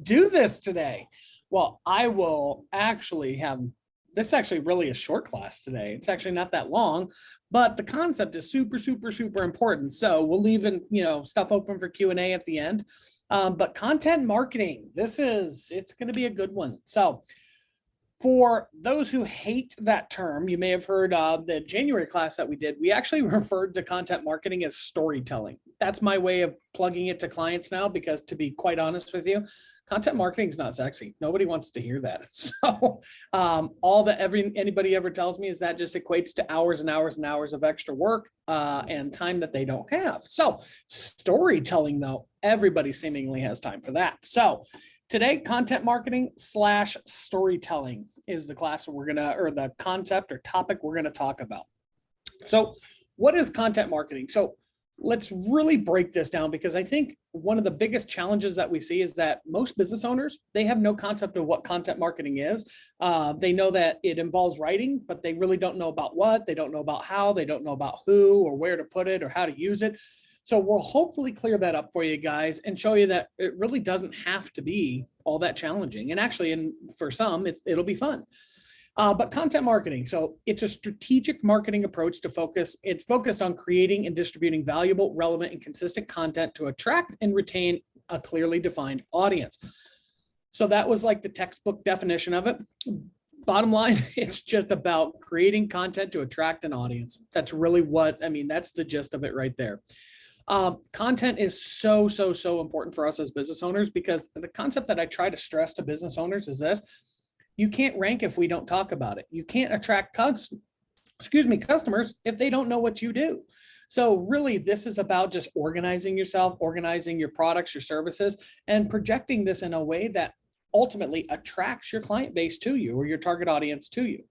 do this today? Well, I will actually have this actually really a short class today. It's actually not that long, but the concept is super, super, super important. So we'll leave stuff open for Q&A at the end. But content marketing, it's going to be a good one. So for those who hate that term, you may have heard the January class that we did. We actually referred to content marketing as storytelling. That's my way of plugging it to clients now, because to be quite honest with you, content marketing is not sexy. Nobody wants to hear that. So all that anybody ever tells me is that just equates to hours and hours and hours of extra work and time that they don't have. So storytelling, though, everybody seemingly has time for that. So today, content marketing / storytelling is the class or the concept or topic we're going to talk about. So what is content marketing? So let's really break this down, because I think one of the biggest challenges that we see is that most business owners, they have no concept of what content marketing is. They know that it involves writing, but they really don't know about what, they don't know about how, they don't know about who or where to put it or how to use it. So we'll hopefully clear that up for you guys and show you that it really doesn't have to be all that challenging. And actually, for some, it'll be fun. But content marketing, so it's a strategic marketing approach it's focused on creating and distributing valuable, relevant, and consistent content to attract and retain a clearly defined audience. So that was like the textbook definition of it. Bottom line, it's just about creating content to attract an audience. That's really that's the gist of it right there. Content is so important for us as business owners, because the concept that I try to stress to business owners is this: you can't rank if we don't talk about it. You can't attract customers if they don't know what you do. So really, this is about just organizing yourself, organizing your products, your services, and projecting this in a way that ultimately attracts your client base to you or your target audience to you.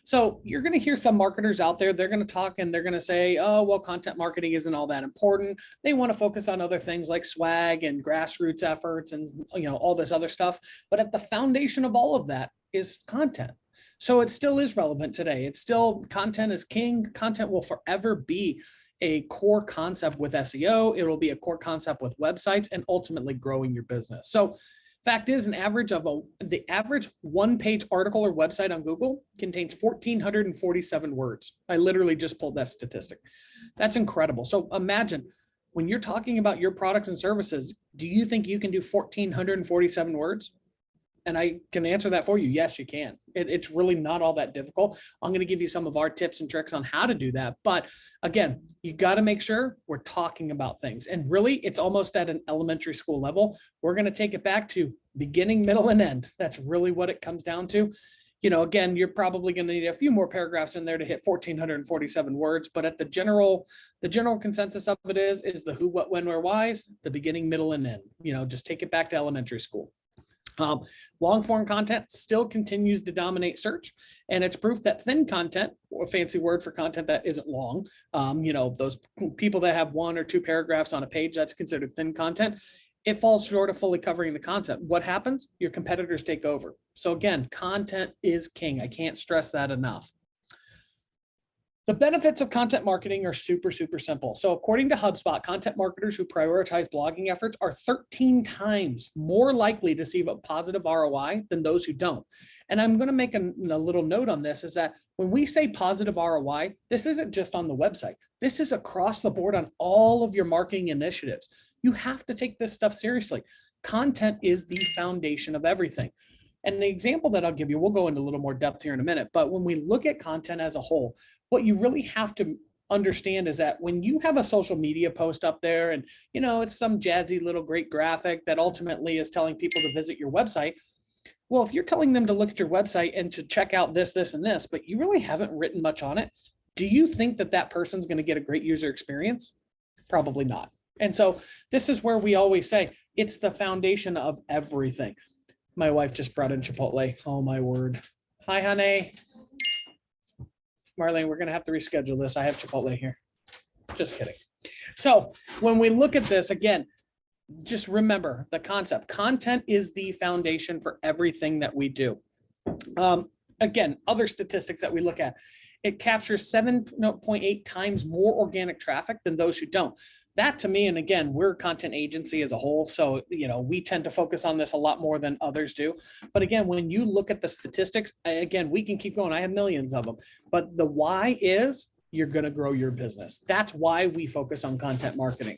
So you're going to hear some marketers out there, they're going to talk and they're going to say, oh, well, content marketing isn't all that important. They want to focus on other things like swag and grassroots efforts and all this other stuff. But at the foundation of all of that is content. So it still is relevant today. It's still, content is king. Content will forever be a core concept with SEO. It will be a core concept with websites and ultimately growing your business. So fact is, the average one-page article or website on Google contains 1,447 words. I literally just pulled that statistic. That's incredible. So imagine when you're talking about your products and services, do you think you can do 1,447 words? And I can answer that for you. Yes, you can. It's really not all that difficult. I'm going to give you some of our tips and tricks on how to do that. But again, you got to make sure we're talking about things. And really, it's almost at an elementary school level. We're going to take it back to beginning, middle, and end. That's really what it comes down to. Again, you're probably going to need a few more paragraphs in there to hit 1,447 words. But at the general consensus of it is the who, what, when, where, whys, the beginning, middle, and end. Just take it back to elementary school. Long form content still continues to dominate search, and it's proof that thin content, a fancy word for content that isn't long, those people that have 1 or 2 paragraphs on a page, that's considered thin content. It falls short of fully covering the concept. What happens? Your competitors take over. So again, content is king. I can't stress that enough. The benefits of content marketing are super, super simple. So according to HubSpot, content marketers who prioritize blogging efforts are 13 times more likely to see a positive ROI than those who don't. And I'm going to make a little note on this, is that when we say positive ROI, this isn't just on the website. This is across the board on all of your marketing initiatives. You have to take this stuff seriously. Content is the foundation of everything. And the example that I'll give you, we'll go into a little more depth here in a minute, but when we look at content as a whole, what you really have to understand is that when you have a social media post up there and, it's some jazzy little great graphic that ultimately is telling people to visit your website. Well, if you're telling them to look at your website and to check out this, this, and this, but you really haven't written much on it, do you think that person's going to get a great user experience? Probably not. And so this is where we always say it's the foundation of everything. My wife just brought in Chipotle. Oh my word. Hi, honey. Marlene, we're going to have to reschedule this. I have Chipotle here. Just kidding. So when we look at this, again, just remember the concept. Content is the foundation for everything that we do. Again, other statistics that we look at, it captures 7.8 times more organic traffic than those who don't. that to me, and again, we're a content agency as a whole, so we tend to focus on this a lot more than others do. But again, when you look at the statistics, again, we can keep going. I have millions of them, but the why is you're going to grow your business. That's why we focus on content marketing.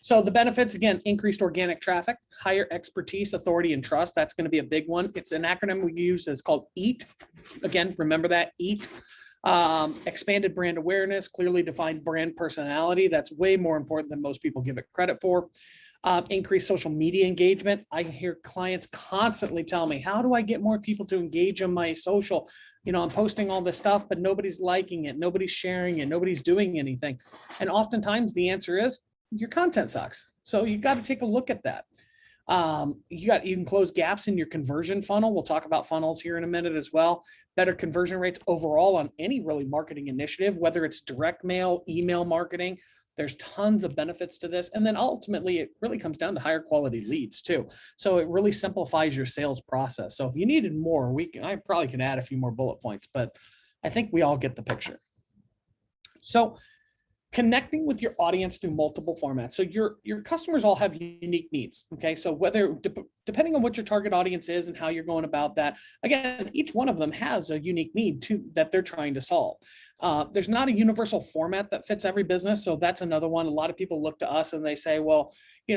So the benefits, again, increased organic traffic, higher expertise, authority, and trust. That's going to be a big one. It's an acronym we use. It's called EAT. Again, remember that, EAT. Expanded brand awareness, clearly defined brand personality. That's way more important than most people give it credit for. Increased social media engagement. I hear clients constantly tell me, how do I get more people to engage on my social? I'm posting all this stuff, but nobody's liking it. Nobody's sharing it. Nobody's doing anything. And oftentimes the answer is your content sucks. So you got to take a look at that. You can close gaps in your conversion funnel. We'll talk about funnels here in a minute as well. Better conversion rates overall on any really marketing initiative, whether it's direct mail, email marketing. There's tons of benefits to this. And then ultimately, it really comes down to higher quality leads too. So it really simplifies your sales process. So if you needed more, I probably can add a few more bullet points, but I think we all get the picture. So connecting with your audience through multiple formats. So your customers all have unique needs. Okay. So depending on what your target audience is and how you're going about that, again, each one of them has a unique need that they're trying to solve. There's not a universal format that fits every business. So that's another one. A lot of people look to us and they say, well,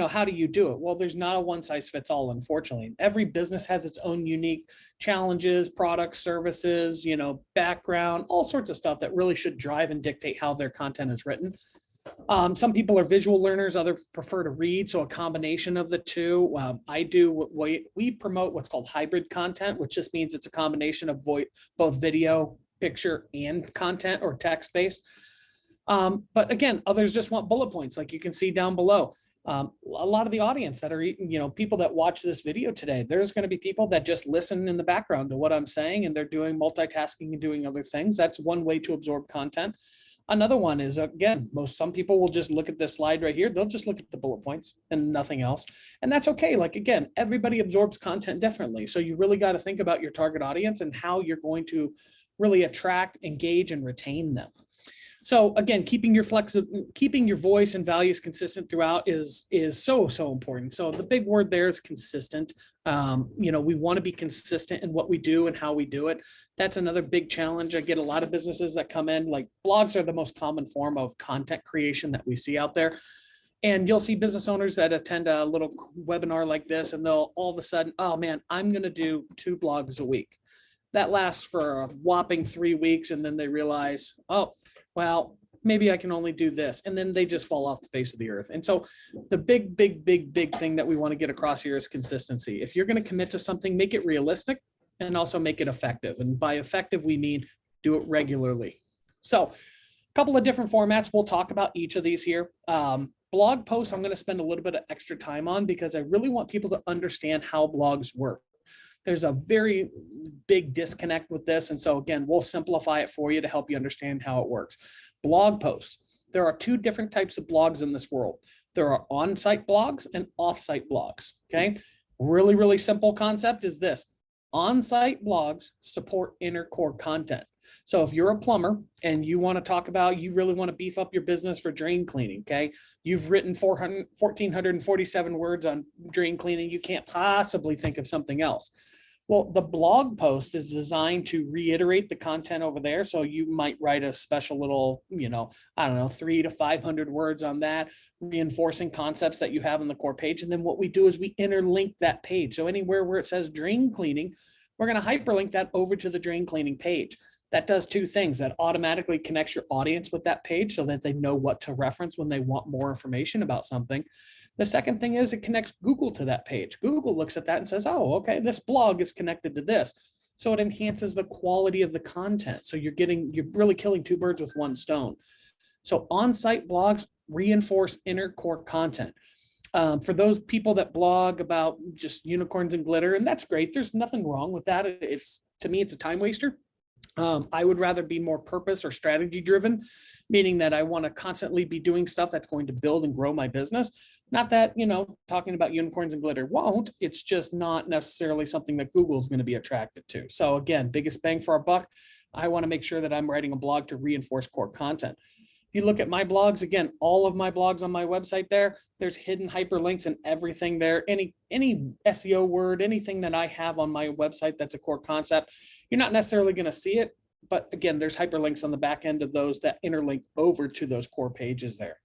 how do you do it? Well, there's not a one size fits all, unfortunately. Every business has its own unique challenges, products, services, background, all sorts of stuff that really should drive and dictate how their content is written. Some people are visual learners, others prefer to read. So a combination of the two. We promote what's called hybrid content, which just means it's a combination of both video, picture, and content or text-based. But again, others just want bullet points, like you can see down below. A lot of the audience that are, people that watch this video today, there's going to be people that just listen in the background to what I'm saying, and they're doing multitasking and doing other things. That's one way to absorb content. Another one is, again, some people will just look at this slide right here. They'll just look at the bullet points and nothing else. And that's okay. Like, again, everybody absorbs content differently. So you really got to think about your target audience and how you're going to really attract, engage, and retain them. So again, keeping your voice and values consistent throughout is so important. So the big word there is consistent. We want to be consistent in what we do and how we do it. That's another big challenge. I get a lot of businesses that come in, like blogs are the most common form of content creation that we see out there. And you'll see business owners that attend a little webinar like this, and they'll all of a sudden, oh man, I'm going to do 2 blogs a week. That lasts for a whopping 3 weeks. And then they realize, oh, well, maybe I can only do this. And then they just fall off the face of the earth. And so the big thing that we want to get across here is consistency. If you're going to commit to something, make it realistic and also make it effective. And by effective, we mean do it regularly. So a couple of different formats. We'll talk about each of these here. Blog posts, I'm going to spend a little bit of extra time on because I really want people to understand how blogs work. There's a very big disconnect with this. And so again, we'll simplify it for you to help you understand how it works. Blog posts. There are 2 different types of blogs in this world. There are on-site blogs and off-site blogs. Okay. Really simple concept is this. On-site blogs support inner core content. So if you're a plumber and you want to talk about, you really want to beef up your business for drain cleaning, okay? You've written 1,447 words on drain cleaning. You can't possibly think of something else. Well, the blog post is designed to reiterate the content over there. So you might write a special little, 300 to 500 words on that, reinforcing concepts that you have on the core page. And then what we do is we interlink that page. So anywhere where it says drain cleaning, we're going to hyperlink that over to the drain cleaning page. That does 2 things. That automatically connects your audience with that page so that they know what to reference when they want more information about something. The second thing is it connects Google to that page. Google looks at that and says, oh, okay, this blog is connected to this. So it enhances the quality of the content. So you're really killing 2 birds with 1 stone. So on-site blogs reinforce inner core content. For those people that blog about just unicorns and glitter, and that's great. There's nothing wrong with that. To me, it's a time waster. I would rather be more purpose or strategy driven, meaning that I want to constantly be doing stuff that's going to build and grow my business. Not that, talking about unicorns and glitter won't, it's just not necessarily something that Google is going to be attracted to. So again, biggest bang for our buck. I want to make sure that I'm writing a blog to reinforce core content. you look at my blogs, again, all of my blogs on my website there's hidden hyperlinks and everything there. Any SEO word, anything that I have on my website that's a core concept, you're not necessarily going to see it. But again, there's hyperlinks on the back end of those that interlink over to those core pages there.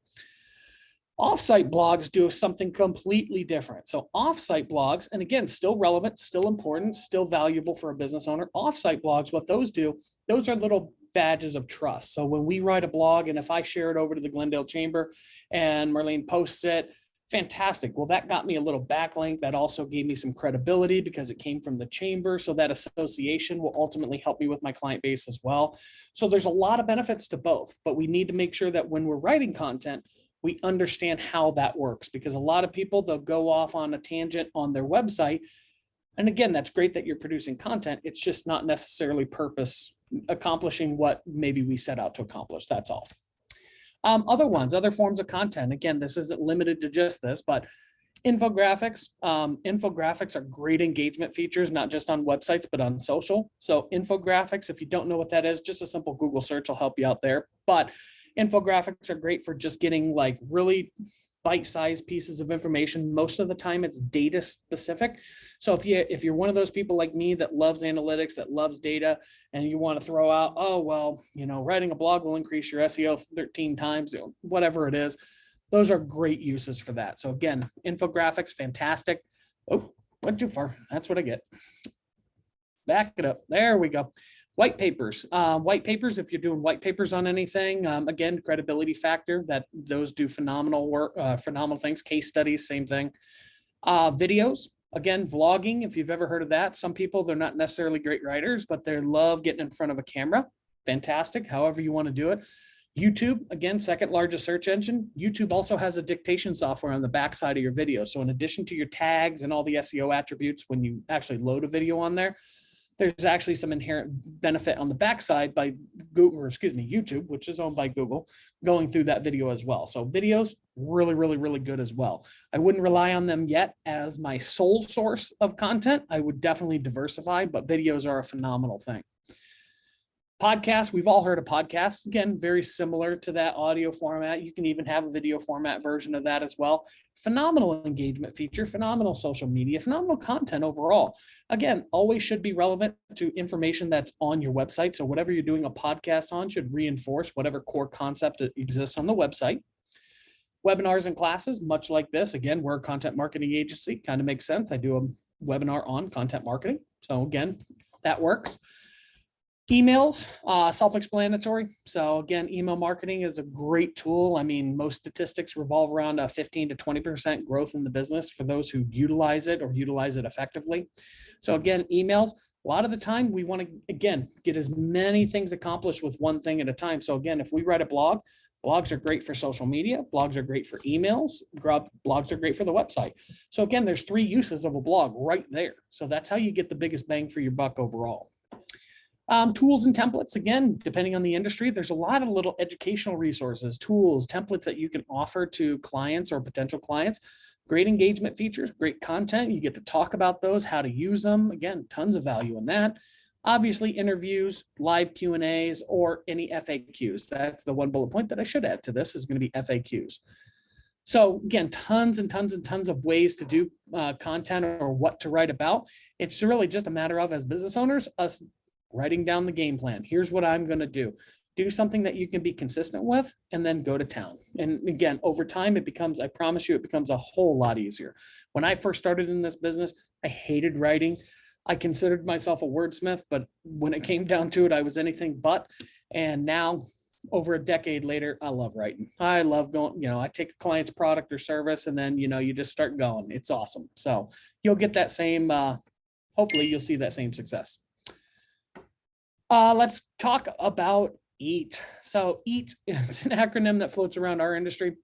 Offsite blogs do something completely different. So offsite blogs, and again, still relevant, still important, still valuable for a business owner. Offsite blogs, what those do, those are little badges of trust. So when we write a blog, and if I share it over to the Glendale Chamber and Marlene posts it, fantastic. Well, that got me a little backlink. That also gave me some credibility because it came from the chamber. So that association will ultimately help me with my client base as well. So there's a lot of benefits to both, but we need to make sure that when we're writing content, we understand how that works, because a lot of people, they'll go off on a tangent on their website. And again, that's great that you're producing content. It's just not necessarily accomplishing what maybe we set out to accomplish. That's all. Other forms of content. Again, this isn't limited to just this, but infographics. Infographics are great engagement features, not just on websites, but on social. So infographics, if you don't know what that is, just a simple Google search will help you out there. But infographics are great for just getting like really bite-sized pieces of information. Most of the time it's data specific. So if you're one of those people like me that loves analytics, that loves data, and you want to throw out, oh, well, writing a blog will increase your SEO 13 times, whatever it is, those are great uses for that. So again, infographics, fantastic. Oh, went too far. That's what I get. Back it up. There we go. White papers. White papers, if you're doing white papers on anything, again, credibility factor, that those do phenomenal work, phenomenal things. Case studies, same thing. Videos, again, vlogging, if you've ever heard of that. Some people, they're not necessarily great writers, but they love getting in front of a camera. Fantastic, however you want to do it. YouTube, again, second largest search engine. YouTube also has a dictation software on the backside of your video. So in addition to your tags and all the SEO attributes, when you actually load a video on there, there's actually some inherent benefit on the backside by Google, or excuse me, YouTube, which is owned by Google, going through that video as well. So videos, really, really, really good as well. I wouldn't rely on them yet as my sole source of content. I would definitely diversify, but videos are a phenomenal thing. Podcasts, we've all heard of podcasts. Again, very similar to that audio format. You can even have a video format version of that as well. Phenomenal engagement feature, phenomenal social media, phenomenal content overall. Again, always should be relevant to information that's on your website. So whatever you're doing a podcast on should reinforce whatever core concept that exists on the website. Webinars and classes, much like this. Again, we're a content marketing agency. Kind of makes sense. I do a webinar on content marketing. So again, that works. Emails, self-explanatory. So again, email marketing is a great tool. I mean, most statistics revolve around a 15 to 20% growth in the business for those who utilize it or utilize it effectively. So again, emails, a lot of the time we want to, again, get as many things accomplished with one thing at a time. So again, if we write a blog, blogs are great for social media, blogs are great for emails, blogs are great for the website. So again, there's 3 uses of a blog right there. So that's how you get the biggest bang for your buck overall. Tools and templates, again, depending on the industry, there's a lot of little educational resources, tools, templates that you can offer to clients or potential clients. Great engagement features, great content. You get to talk about those, how to use them. Again, tons of value in that. Obviously, interviews, live Q&As, or any FAQs. That's the one bullet point that I should add to this is going to be FAQs. So again, tons and tons and tons of ways to do content or what to write about. It's really just a matter of, as business owners, us writing down the game plan. Here's what I'm going to do. Do something that you can be consistent with, and then go to town. And again, over time, it becomes, I promise you, it becomes a whole lot easier. When I first started in this business, I hated writing. I considered myself a wordsmith, but when it came down to it, I was anything but. And now, over a decade later, I love writing. I love going, I take a client's product or service, and then, you just start going. It's awesome. So you'll get that same, hopefully you'll see that same success. Let's talk about EAT. So EAT is an acronym that floats around our industry.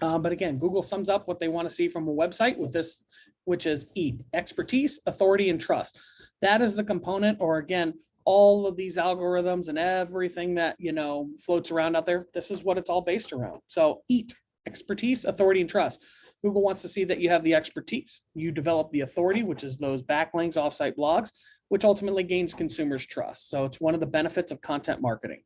But again, Google sums up what they want to see from a website with this, which is EAT: expertise, authority, and trust. That is the component, or again, all of these algorithms and everything that, floats around out there. This is what it's all based around. So EAT: expertise, authority, and trust. Google wants to see that you have the expertise. You develop the authority, which is those backlinks, offsite blogs, which ultimately gains consumers' trust. So it's one of the benefits of content marketing.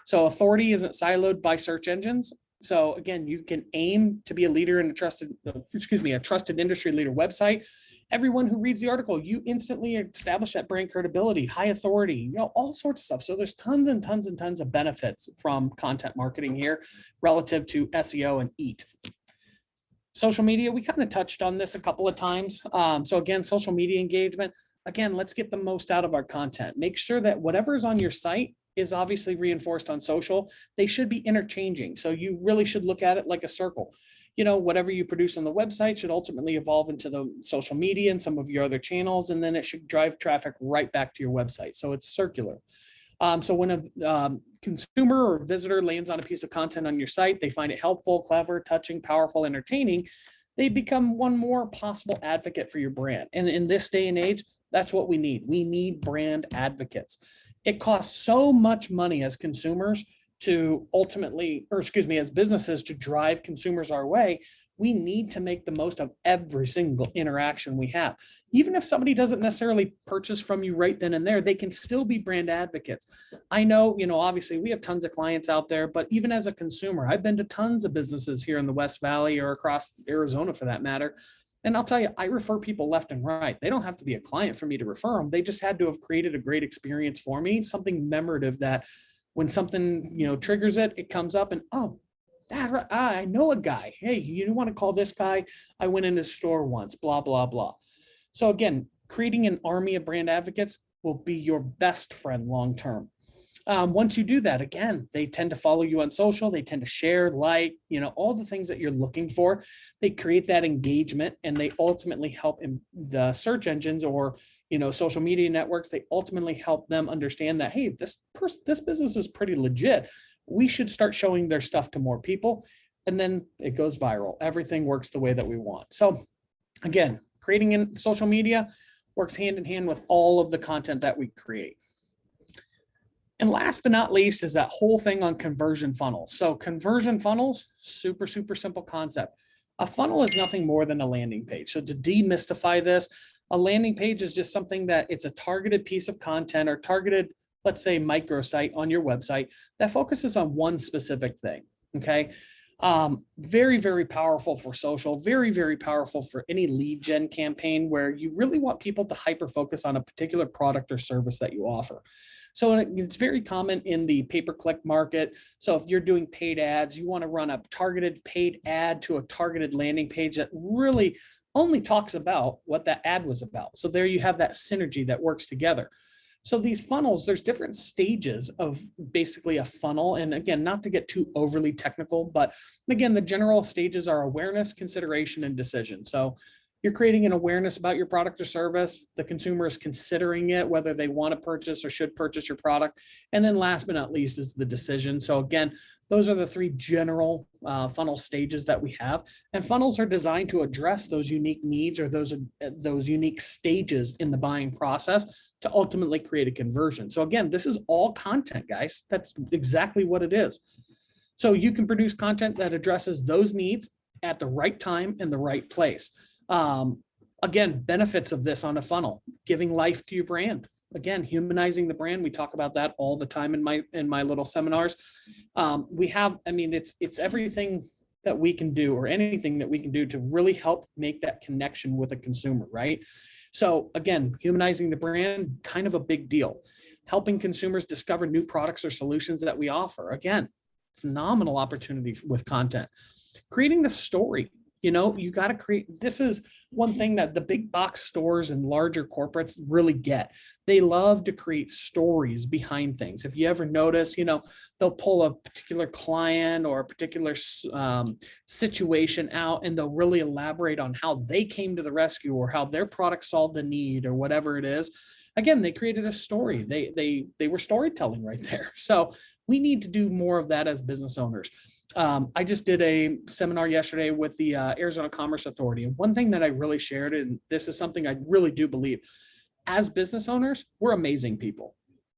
So authority isn't siloed by search engines. So again, you can aim to be a leader in a trusted industry leader website. Everyone who reads the article, you instantly establish that brand credibility, high authority, all sorts of stuff. So there's tons and tons and tons of benefits from content marketing here relative to SEO and EAT. Social media, we kind of touched on this a couple of times. So again, social media engagement, again, let's get the most out of our content. Make sure that whatever's on your site is obviously reinforced on social. They should be interchanging. So you really should look at it like a circle. Whatever you produce on the website should ultimately evolve into the social media and some of your other channels, and then it should drive traffic right back to your website. So it's circular. So when a consumer or visitor lands on a piece of content on your site, they find it helpful, clever, touching, powerful, entertaining, they become one more possible advocate for your brand. And in this day and age, that's what we need. We need brand advocates. It costs so much money as consumers to as businesses to drive consumers our way. We need to make the most of every single interaction we have. Even if somebody doesn't necessarily purchase from you right then and there, they can still be brand advocates. I know, obviously we have tons of clients out there, but even as a consumer, I've been to tons of businesses here in the West Valley or across Arizona for that matter. And I'll tell you, I refer people left and right. They don't have to be a client for me to refer them. They just had to have created a great experience for me, something memorative that when something, triggers it, it comes up and, oh, I know a guy. Hey, you want to call this guy? I went in his store once, blah, blah, blah. So again, creating an army of brand advocates will be your best friend long-term. Once you do that, again, they tend to follow you on social. They tend to share, like, all the things that you're looking for. They create that engagement, and they ultimately help in the search engines or, social media networks. They ultimately help them understand that, hey, this business is pretty legit. We should start showing their stuff to more people. And then it goes viral. Everything works the way that we want. So again, creating in social media works hand in hand with all of the content that we create. And last but not least is that whole thing on conversion funnels. So conversion funnels, super, super simple concept. A funnel is nothing more than a landing page. So to demystify this, a landing page is just something that it's a targeted piece of content or targeted, let's say, microsite on your website that focuses on one specific thing. Okay. Very, very powerful for social, very, very powerful for any lead gen campaign where you really want people to hyper focus on a particular product or service that you offer. So it's very common in the pay-per-click market. So if you're doing paid ads, you want to run a targeted paid ad to a targeted landing page that really only talks about what that ad was about. So there you have that synergy that works together. So these funnels, there's different stages of basically a funnel. And again, not to get too overly technical, but again, the general stages are awareness, consideration, and decision. So you're creating an awareness about your product or service. The consumer is considering it, whether they want to purchase or should purchase your product. And then last but not least is the decision. So again, those are the three general funnel stages that we have. And funnels are designed to address those unique needs or those unique stages in the buying process to ultimately create a conversion. So again, this is all content, guys. That's exactly what it is. So you can produce content that addresses those needs at the right time and the right place. Again, benefits of this on a funnel, giving life to your brand. Again, humanizing the brand. We talk about that all the time in my little seminars. It's everything that we can do or anything that we can do to really help make that connection with a consumer, right? So again, humanizing the brand, kind of a big deal. Helping consumers discover new products or solutions that we offer. Again, phenomenal opportunity with content. Creating the story. You got to create, this is one thing that the big box stores and larger corporates really get. They love to create stories behind things. If you ever notice, they'll pull a particular client or a particular situation out and they'll really elaborate on how they came to the rescue or how their product solved a need or whatever it is. Again, they created a story. They were storytelling right there. So we need to do more of that as business owners. I just did a seminar yesterday with the Arizona Commerce Authority. And one thing that I really shared, and this is something I really do believe, as business owners, we're amazing people.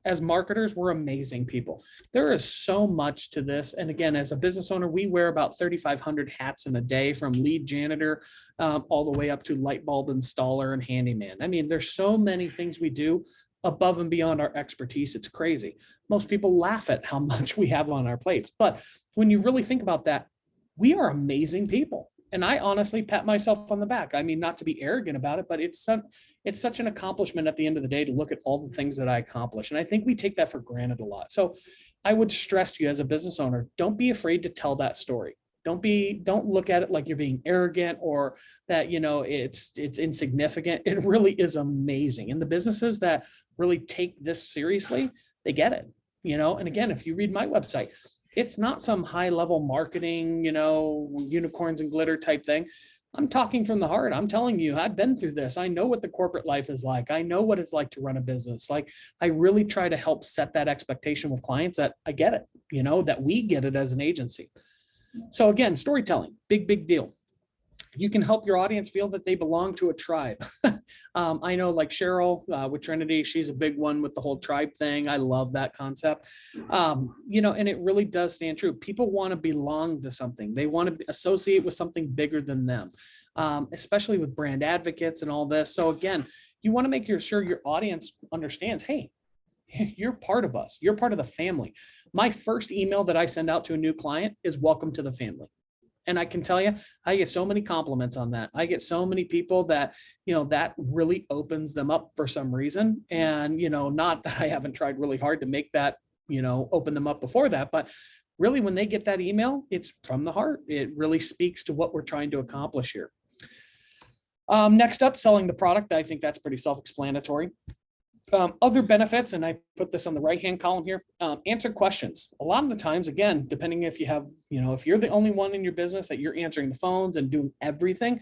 As marketers, we're amazing people. There is so much to this. And again, as a business owner, we wear about 3,500 hats in a day, from lead janitor all the way up to light bulb installer and handyman. I mean, there's so many things we do above and beyond our expertise. It's crazy. Most people laugh at how much we have on our plates. But when you really think about that, we are amazing people. And I honestly pat myself on the back. I mean, not to be arrogant about it, but it's such an accomplishment at the end of the day to look at all the things that I accomplish. And I think we take that for granted a lot. So I would stress to you as a business owner, don't be afraid to tell that story. Don't look at it like you're being arrogant or that, it's insignificant. It really is amazing. And the businesses that really take this seriously, they get it, and again, if you read my website, it's not some high level marketing, unicorns and glitter type thing. I'm talking from the heart. I'm telling you, I've been through this. I know what the corporate life is like. I know what it's like to run a business. Like, I really try to help set that expectation with clients that I get it, that we get it as an agency. So again, storytelling, big deal. You can help your audience feel that they belong to a tribe. I know like Cheryl with Trinity, she's a big one with the whole tribe thing. I love that concept. And it really does stand true. People want to belong to something. They want to associate with something bigger than them, especially with brand advocates and all this. So again, you want to make sure your audience understands, hey, you're part of us. You're part of the family. My first email that I send out to a new client is welcome to the family. And I can tell you, I get so many compliments on that. I get so many people that, that really opens them up for some reason. And, not that I haven't tried really hard to make that, open them up before that, but really when they get that email, it's from the heart. It really speaks to what we're trying to accomplish here. Next up, selling the product. I think that's pretty self-explanatory. Other benefits, and I put this on the right-hand column here, answer questions. A lot of the times, again, depending if you have, if you're the only one in your business that you're answering the phones and doing everything,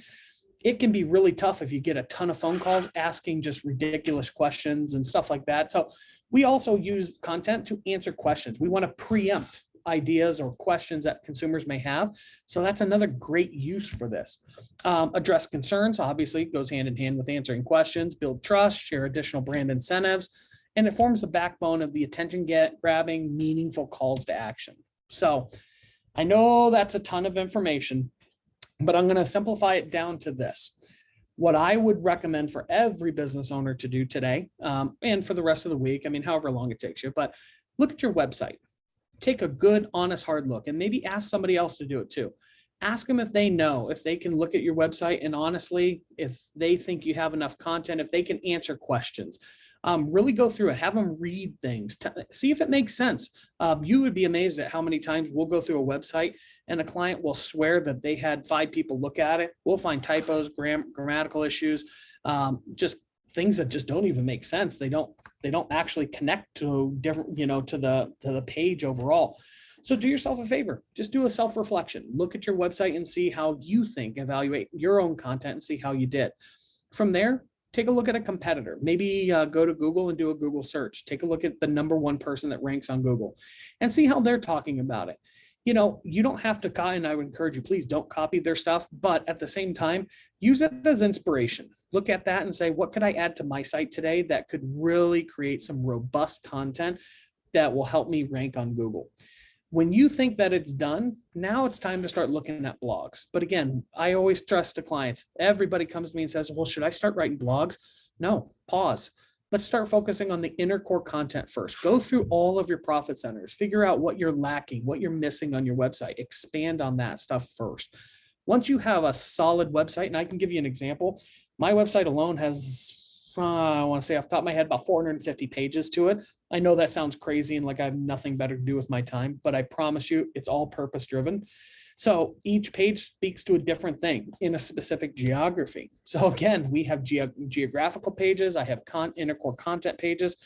it can be really tough if you get a ton of phone calls asking just ridiculous questions and stuff like that. So we also use content to answer questions. We want to preempt ideas or questions that consumers may have. So that's another great use for this. Address concerns, obviously goes hand in hand with answering questions, build trust, share additional brand incentives, and it forms the backbone of the attention grabbing, meaningful calls to action. So I know that's a ton of information, but I'm going to simplify it down to this. What I would recommend for every business owner to do today, and for the rest of the week, however long it takes you, but look at your website. Take a good, honest, hard look, and maybe ask somebody else to do it too. Ask them if they know, if they can look at your website and honestly, if they think you have enough content, if they can answer questions. Really go through it, have them read things, see if it makes sense. You would be amazed at how many times we'll go through a website and a client will swear that they had 5 people look at it. We'll find typos, grammatical issues, just things that just don't even make sense. They don't actually connect to different, to the page overall. So do yourself a favor, just do a self-reflection. Look at your website and see how you think, evaluate your own content and see how you did. From there, take a look at a competitor. Maybe go to Google and do a Google search. Take a look at the #1 person that ranks on Google and see how they're talking about it. You don't have to copy, and I would encourage you, please don't copy their stuff, but at the same time, use it as inspiration. Look at that and say, what could I add to my site today that could really create some robust content that will help me rank on Google? When you think that it's done, now it's time to start looking at blogs. But again, I always stress to clients, everybody comes to me and says, well, should I start writing blogs? No, pause. Let's start focusing on the inner core content first. Go through all of your profit centers, figure out what you're lacking, what you're missing on your website, expand on that stuff first. Once you have a solid website, and I can give you an example, my website alone has, I want to say off the top of my head, about 450 pages to it. I know that sounds crazy and like I have nothing better to do with my time, but I promise you it's all purpose driven. So each page speaks to a different thing in a specific geography. So again, we have geographical pages. I have inner core content pages.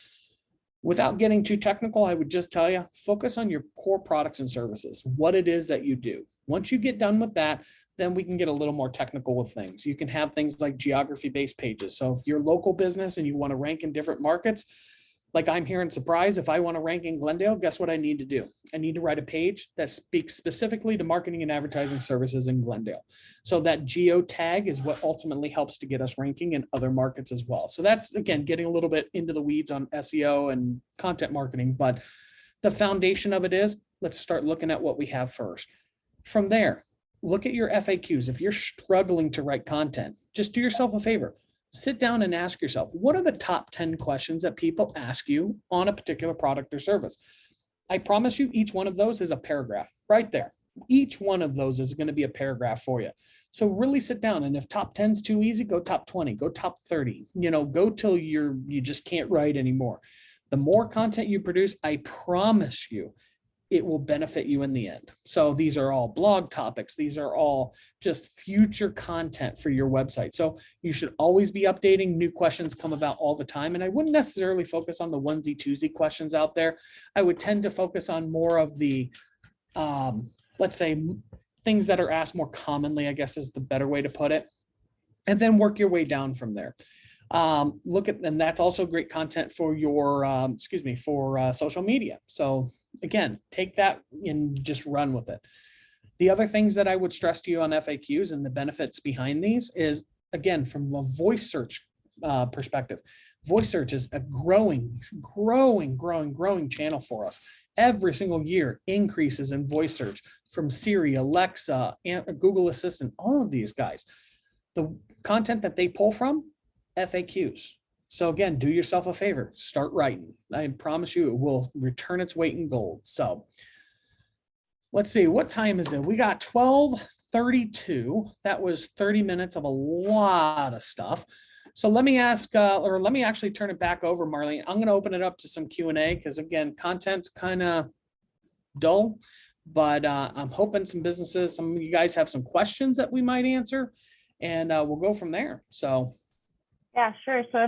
Without getting too technical, I would just tell you, focus on your core products and services, what it is that you do. Once you get done with that, then we can get a little more technical with things. You can have things like geography-based pages. So if you're a local business and you want to rank in different markets, like I'm here in Surprise, if I want to rank in Glendale, guess what I need to do? I need to write a page that speaks specifically to marketing and advertising services in Glendale. So that geo tag is what ultimately helps to get us ranking in other markets as well. So that's, again, getting a little bit into the weeds on SEO and content marketing, but the foundation of it is, let's start looking at what we have first. From there, look at your FAQs. If you're struggling to write content, just do yourself a favor. sit down and ask yourself, what are the top 10 questions that people ask you on a particular product or service? I promise you, each one of those is a paragraph right there. Each one of those is going to be a paragraph for you. So really sit down, and if top 10 is too easy, go top 20, go top 30, go till you just can't write anymore. The more content you produce, I promise you, it will benefit you in the end. So these are all blog topics. These are all just future content for your website. So you should always be updating. New questions come about all the time. And I wouldn't necessarily focus on the onesie twosie questions out there. I would tend to focus on more of the, let's say, things that are asked more commonly, I guess is the better way to put it. And then work your way down from there. And that's also great content for your, social media. So again, take that and just run with it. The other things that I would stress to you on FAQs and the benefits behind these is, again, from a voice search perspective. Voice search is a growing channel for us. Every single year, increases in voice search from Siri, Alexa, and Google Assistant, all of these guys. The content that they pull from, FAQs. So again, do yourself a favor, start writing. I promise you it will return its weight in gold. So let's see, what time is it? We got 12:32. That was 30 minutes of a lot of stuff. So let me ask, or let me actually turn it back over, Marlene. I'm going to open it up to some Q&A because again, content's kind of dull, but I'm hoping some businesses, some of you guys have some questions that we might answer, and we'll go from there. So. Yeah, sure. So